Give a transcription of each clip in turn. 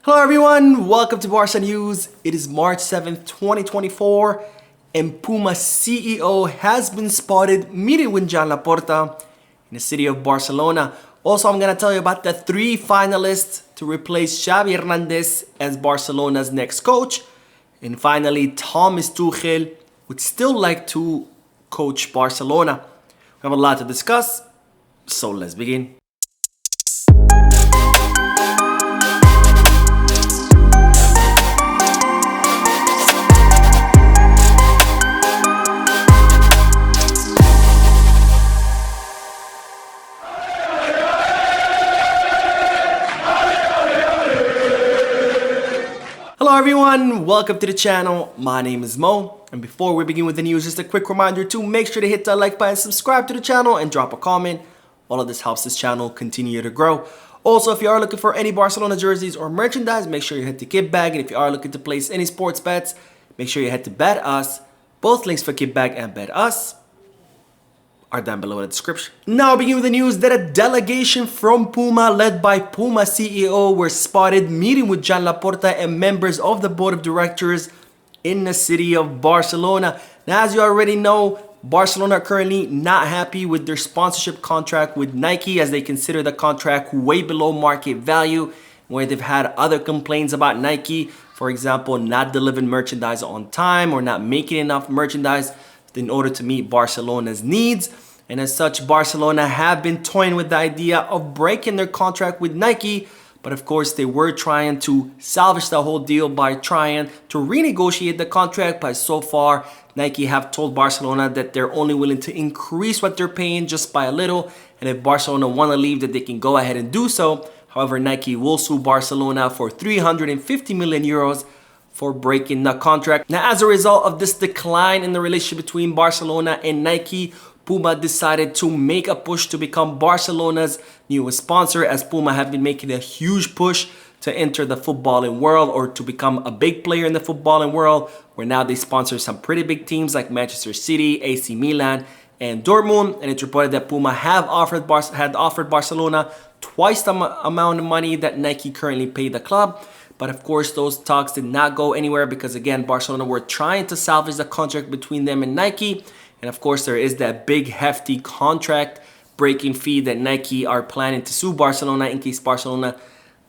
Hello everyone, welcome to Barca News. It is March 7th, 2024 and Puma CEO has been spotted meeting with Joan Laporta in the city of Barcelona. Also, I'm going to tell you about the 3 finalists to replace Xavi Hernandez as Barcelona's next coach. And finally, Thomas Tuchel would still like to coach Barcelona. We have a lot to discuss, so let's begin. Hello everyone, welcome to the channel. My name is Mo, and before we begin with the news, just a quick reminder to make sure to hit that like button, subscribe to the channel, and drop a comment. All of this helps this channel continue to grow. Also, if you are looking for any Barcelona jerseys or merchandise, make sure you head to Kitbag, and if you are looking to place any sports bets, make sure you head to Bet Us. Both links for Kitbag and Bet Us are down below in the description. Now begin with the news that a delegation from Puma led by Puma CEO were spotted meeting with Joan Laporta and members of the board of directors in the city of Barcelona. Now, as you already know, Barcelona are currently not happy with their sponsorship contract with Nike, as they consider the contract way below market value, where they've had other complaints about Nike, for example, not delivering merchandise on time or not making enough merchandise in order to meet Barcelona's needs. And as such, Barcelona have been toying with the idea of breaking their contract with Nike, but of course they were trying to salvage the whole deal by trying to renegotiate the contract. But so far, Nike have told Barcelona that they're only willing to increase what they're paying just by a little, and if Barcelona want to leave, that they can go ahead and do so. However, Nike will sue Barcelona for 350 million euros for breaking the contract. Now, as a result of this decline in the relationship between Barcelona and Nike, Puma decided to make a push to become Barcelona's newest sponsor, as Puma have been making a huge push to enter the footballing world, or to become a big player in the footballing world, where now they sponsor some pretty big teams like Manchester City, AC Milan, and Dortmund. And it's reported that Puma had offered Barcelona twice the amount of money that Nike currently paid the club. But of course, those talks did not go anywhere because, again, Barcelona were trying to salvage the contract between them and Nike. And of course, there is that big, hefty contract breaking fee that Nike are planning to sue Barcelona in case Barcelona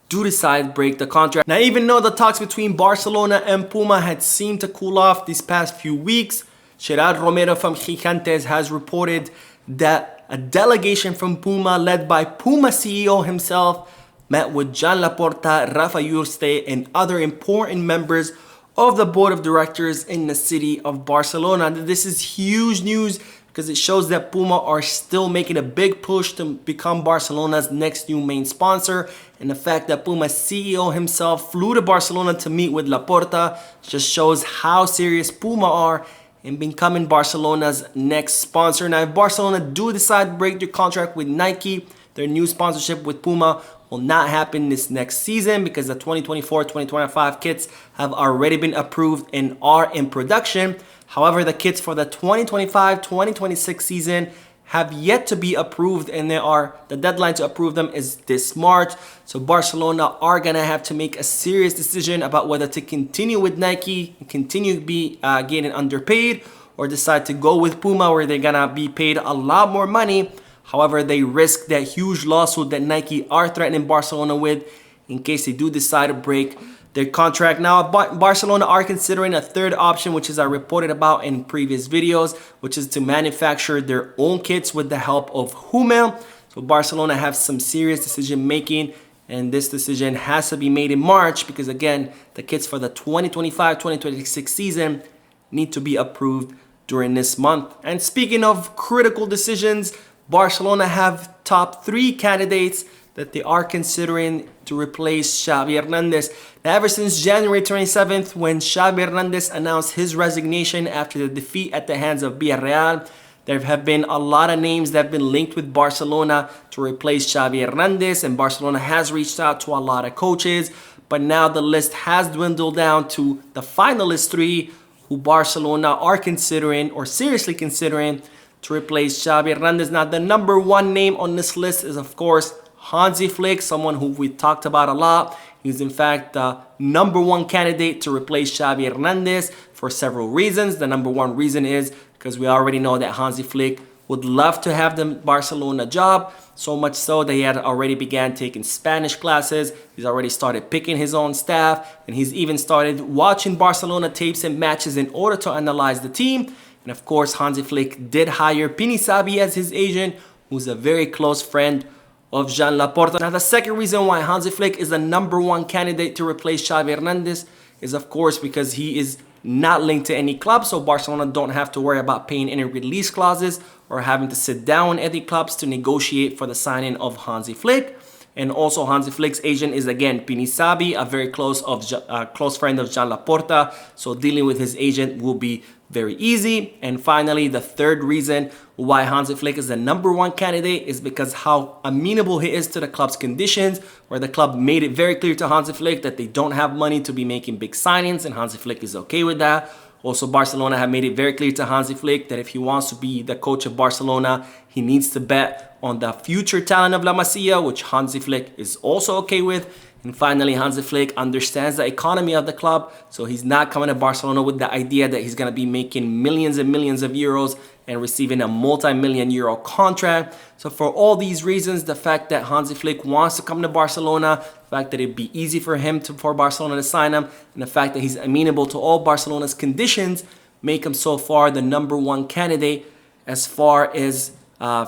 do decide to break the contract. Now, even though the talks between Barcelona and Puma had seemed to cool off these past few weeks, Gerard Romero from Gigantes has reported that a delegation from Puma, led by Puma CEO himself, met with Joan Laporta, Rafa Yuste, and other important members of the board of directors in the city of Barcelona. This is huge news because it shows that Puma are still making a big push to become Barcelona's next new main sponsor. And the fact that Puma CEO himself flew to Barcelona to meet with Laporta just shows how serious Puma are in becoming Barcelona's next sponsor. Now, if Barcelona do decide to break their contract with Nike, their new sponsorship with Puma will not happen this next season, because the 2024-2025 kits have already been approved and are in production. However, the kits for the 2025-2026 season have yet to be approved, and the deadline to approve them is this March. So Barcelona are gonna have to make a serious decision about whether to continue with Nike and continue to be getting underpaid, or decide to go with Puma, where they're gonna be paid a lot more money. However, they risk that huge lawsuit that Nike are threatening Barcelona with in case they do decide to break their contract. Now, Barcelona are considering a third option, which is I reported about in previous videos, which is to manufacture their own kits with the help of Hummel. So Barcelona have some serious decision making, and this decision has to be made in March because, again, the kits for the 2025-2026 season need to be approved during this month. And speaking of critical decisions, Barcelona have top 3 candidates that they are considering to replace Xavi Hernandez. Now, ever since January 27th, when Xavi Hernandez announced his resignation after the defeat at the hands of Villarreal, there have been a lot of names that have been linked with Barcelona to replace Xavi Hernandez, and Barcelona has reached out to a lot of coaches. But now the list has dwindled down to the finalist 3 who Barcelona are considering, or seriously considering, to replace Xavi Hernandez. Now, the number 1 name on this list is, of course, Hansi Flick, someone who we talked about a lot He's in fact the number one candidate to replace Xavi Hernandez for several reasons. The number one reason is because we already know that Hansi Flick would love to have the Barcelona job, so much so that he had already began taking Spanish classes. He's already started picking his own staff, and he's even started watching Barcelona tapes and matches in order to analyze the team. And of course, Hansi Flick did hire Puma CEO as his agent, who's a very close friend of Joan Laporta. Now, the second reason why Hansi Flick is the number one candidate to replace Xavi Hernandez is, of course, because he is not linked to any club, so Barcelona don't have to worry about paying any release clauses or having to sit down with any clubs to negotiate for the signing of Hansi Flick. And also, Hansi Flick's agent is again Puma CEO, a very close friend of Joan Laporta, so dealing with his agent will be very easy. And finally, the third reason why Hansi Flick is the number one candidate is because how amenable he is to the club's conditions, where the club made it very clear to Hansi Flick that they don't have money to be making big signings, and Hansi Flick is okay with that. Also, Barcelona have made it very clear to Hansi Flick that if he wants to be the coach of Barcelona, he needs to bet on the future talent of La Masia, which Hansi Flick is also okay with. And finally, Hansi Flick understands the economy of the club, so he's not coming to Barcelona with the idea that he's going to be making millions and millions of euros and receiving a multi-million euro contract. So for all these reasons, the fact that Hansi Flick wants to come to Barcelona, the fact that it'd be easy for Barcelona to sign him, and the fact that he's amenable to all Barcelona's conditions, make him so far the number one candidate as far as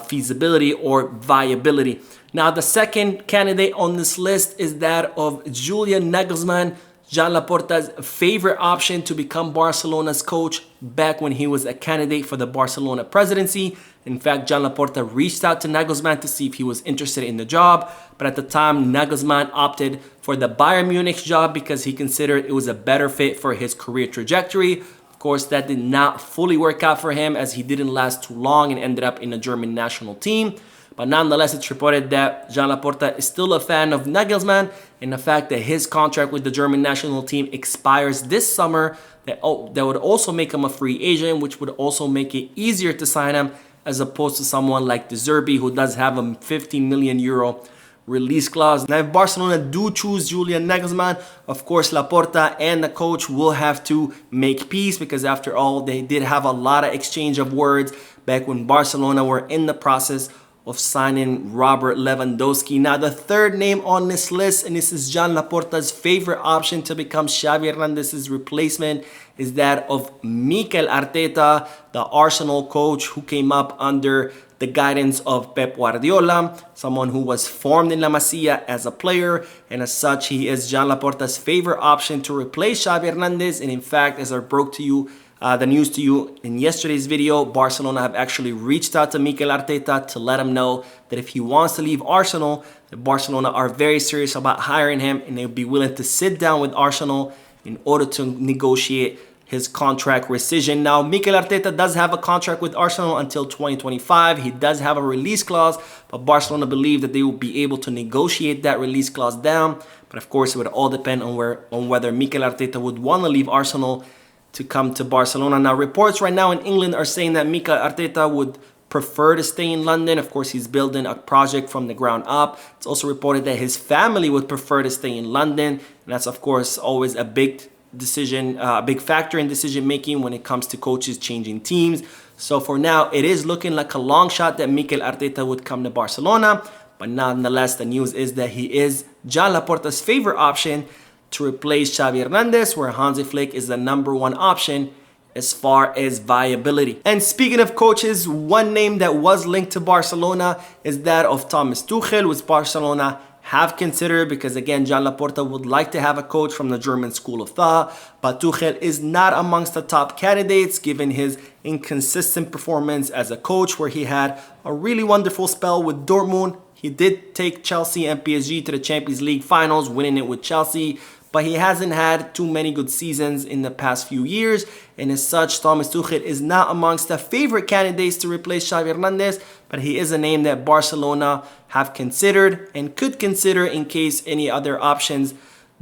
feasibility or viability. Now, the second candidate on this list is that of Julian Nagelsmann, Joan Laporta's favorite option to become Barcelona's coach back when he was a candidate for the Barcelona presidency. In fact, Joan Laporta reached out to Nagelsmann to see if he was interested in the job, but at the time, Nagelsmann opted for the Bayern Munich job because he considered it was a better fit for his career trajectory. Of course, that did not fully work out for him as he didn't last too long and ended up in the German national team. But nonetheless, it's reported that Joan Laporta is still a fan of Nagelsmann, and the fact that his contract with the German national team expires this summer, that would also make him a free agent, which would also make it easier to sign him as opposed to someone like De Zerbi, who does have a 15 million euro release clause. Now, if Barcelona do choose Julian Nagelsmann, of course, Laporta and the coach will have to make peace, because after all, they did have a lot of exchange of words back when Barcelona were in the process of signing Robert Lewandowski. Now, the third name on this list, and this is Joan Laporta's favorite option to become Xavi Hernandez's replacement, is that of Mikel Arteta, the Arsenal coach who came up under the guidance of Pep Guardiola, someone who was formed in La Masia as a player, and as such, he is Joan Laporta's favorite option to replace Xavi Hernandez. And in fact, as I broke to you the news to you in yesterday's video, Barcelona have actually reached out to Mikel Arteta to let him know that if he wants to leave Arsenal, that Barcelona are very serious about hiring him, and they'll be willing to sit down with Arsenal in order to negotiate his contract rescission. Now, Mikel Arteta does have a contract with Arsenal until 2025. He does have a release clause, but Barcelona believe that they will be able to negotiate that release clause down. But of course, it would all depend on whether Mikel Arteta would want to leave Arsenal to come to Barcelona. Now, reports right now in England are saying that Mikel Arteta would prefer to stay in London. Of course, he's building a project from the ground up. It's also reported that his family would prefer to stay in London, and that's of course always a big decision, a big factor in decision making when it comes to coaches changing teams. So for now, it is looking like a long shot that Mikel Arteta would come to Barcelona, but nonetheless, the news is that he is Joan Laporta's favorite option to replace Xavi Hernandez, where Hansi Flick is the number one option as far as viability. And speaking of coaches, one name that was linked to Barcelona is that of Thomas Tuchel, which Barcelona have considered, because again, Joan Laporta would like to have a coach from the German school of thought, but Tuchel is not amongst the top candidates given his inconsistent performance as a coach, where he had a really wonderful spell with Dortmund. He did take Chelsea and PSG to the Champions League finals, winning it with Chelsea, but he hasn't had too many good seasons in the past few years, and as such, Thomas Tuchel is not amongst the favorite candidates to replace Xavi Hernandez, but he is a name that Barcelona have considered and could consider in case any other options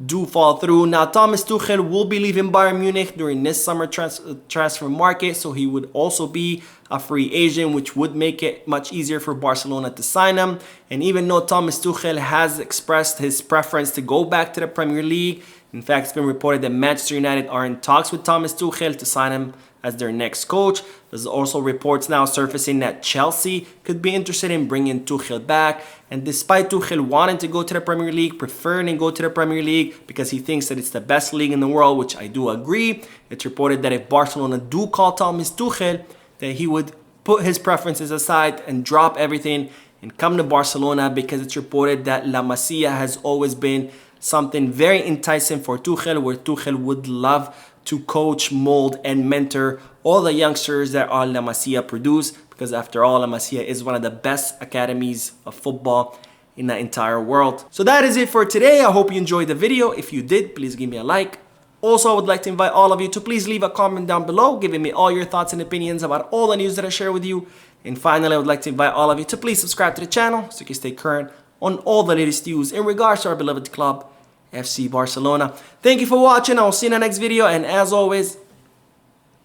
do fall through. Now, Thomas Tuchel will be leaving Bayern Munich during this summer transfer market, so he would also be a free agent, which would make it much easier for Barcelona to sign him. And even though Thomas Tuchel has expressed his preference to go back to the Premier League, in fact, it's been reported that Manchester United are in talks with Thomas Tuchel to sign him as their next coach. There's also reports now surfacing that Chelsea could be interested in bringing Tuchel back. And despite Tuchel wanting to go to the Premier League, preferring to go to the Premier League because he thinks that it's the best league in the world, which I do agree, it's reported that if Barcelona do call Thomas Tuchel, that he would put his preferences aside and drop everything and come to Barcelona, because it's reported that La Masia has always been something very enticing for Tuchel, where Tuchel would love to coach, mold, and mentor all the youngsters that are La Masia produce, because after all, La Masia is one of the best academies of football in the entire world. So that is it for today. I hope you enjoyed the video. If you did, please give me a like. Also, I would like to invite all of you to please leave a comment down below, giving me all your thoughts and opinions about all the news that I share with you. And finally, I would like to invite all of you to please subscribe to the channel so you can stay current on all the latest news in regards to our beloved club, FC Barcelona. Thank you for watching. I will see you in the next video. And as always,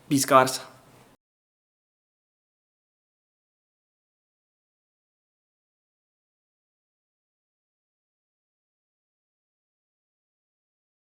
peace, guys.